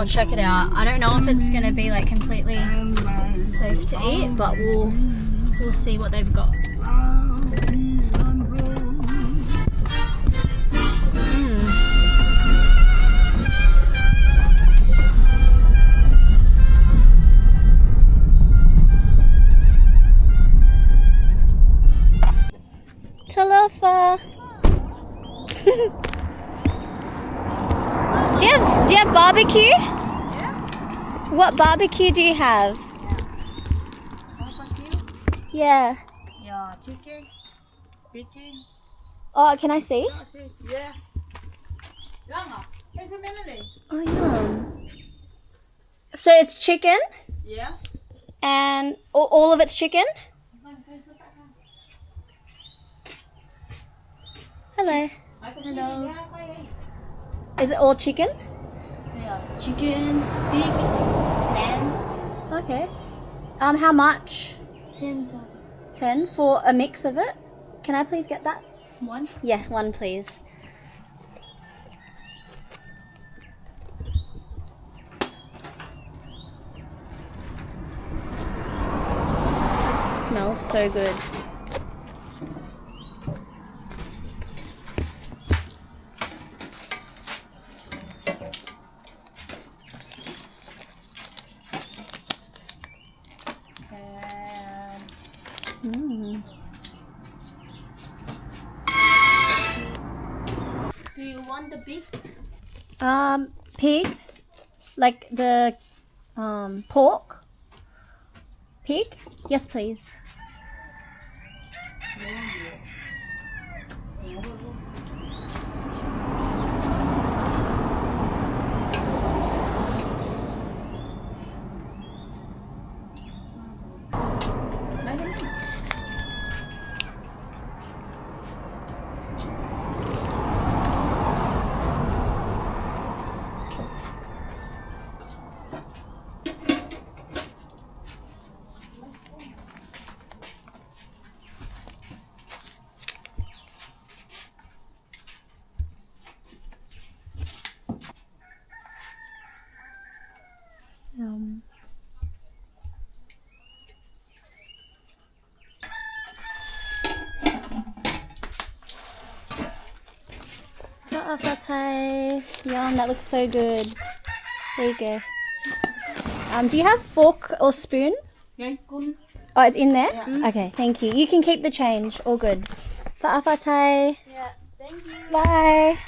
I'll check it out. I don't know if it's gonna be like completely safe to eat, but we'll see what they've got. Talofa. Do you have barbecue? Yeah. What barbecue do you have? Barbecue? Yeah. Yeah, chicken. Chicken. Oh, can I see? Sausage, yes. Oh, yum. So it's chicken? Yeah. And all of it's chicken? Hello. Hello. Is it all chicken? Yeah, chicken, pigs, lamb. Okay. How much? 10. 10 for a mix of it. Can I please get that? One. Yeah, one please. It smells so good. Do you want the big? Pig, like the pork. Pig? Yes, please. Yum, that looks so good. There you go. Do you have fork or spoon? Yeah, good. Oh, it's in there? Yeah. Okay, thank you. You can keep the change. All good. Fa'afatai. Yeah, thank you. Bye.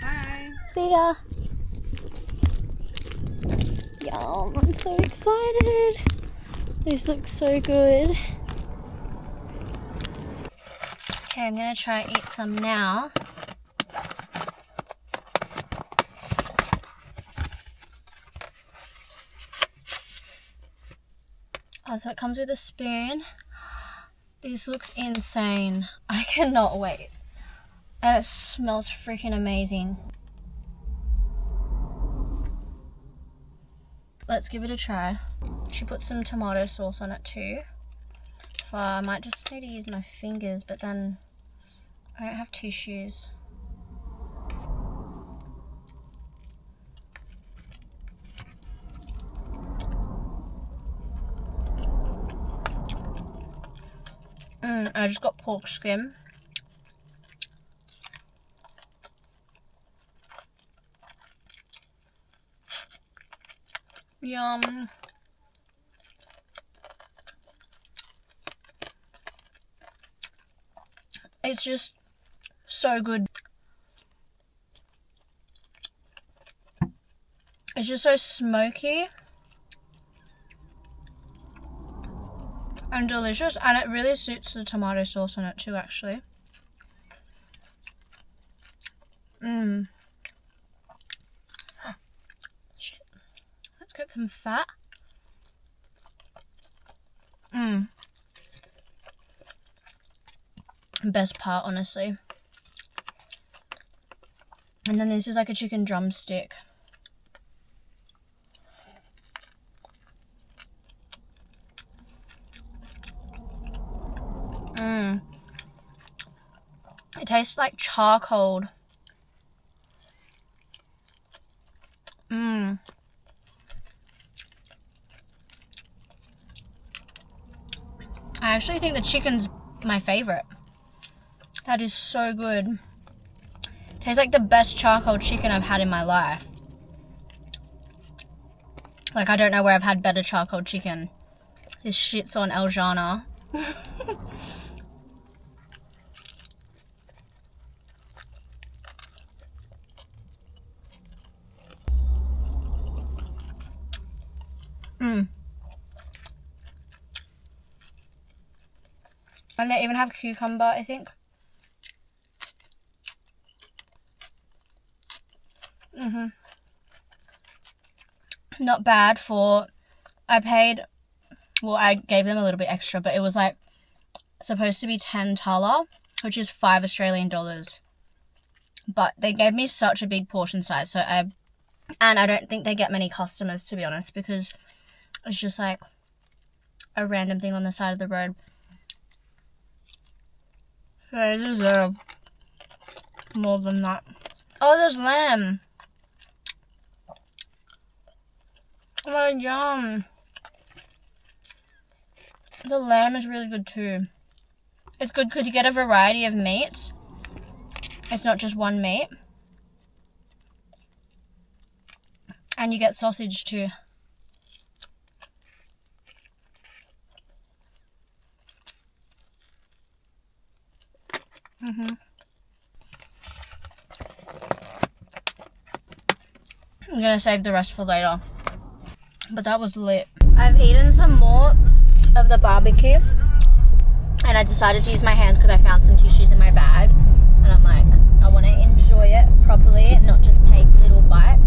Bye. See ya. Yum, I'm so excited. This looks so good. Okay, I'm gonna try and eat some now. Oh, so it comes with a spoon. This looks insane. I cannot wait. And it smells freaking amazing. Let's give it a try. She put some tomato sauce on it too. So I might just need to use my fingers, but then I don't have tissues. I just got pork skin. Yum. It's just so good. It's just so smoky and delicious, and it really suits the tomato sauce on it too, actually. Shit. Let's get some fat. Best part, honestly. And then this is like a chicken drumstick. It tastes like charcoal. I actually think the chicken's my favorite. That is so good. Tastes like the best charcoal chicken I've had in my life. Like, I don't know where I've had better charcoal chicken. This shit's on El Jana. And they even have cucumber, I think. Not bad for... I paid... Well, I gave them a little bit extra, but it was like supposed to be 10 tala, which is 5 Australian dollars. But they gave me such a big portion size, so I don't think they get many customers, to be honest, because it's just like a random thing on the side of the road. So I deserve more than that. Oh, there's lamb. Oh, yum. The lamb is really good too. It's good because you get a variety of meats. It's not just one meat. And you get sausage too. I'm gonna save the rest for later. But that was lit. I've eaten some more of the barbecue. And I decided to use my hands because I found some tissues in my bag. And I'm like, I want to enjoy it properly and not just take little bites.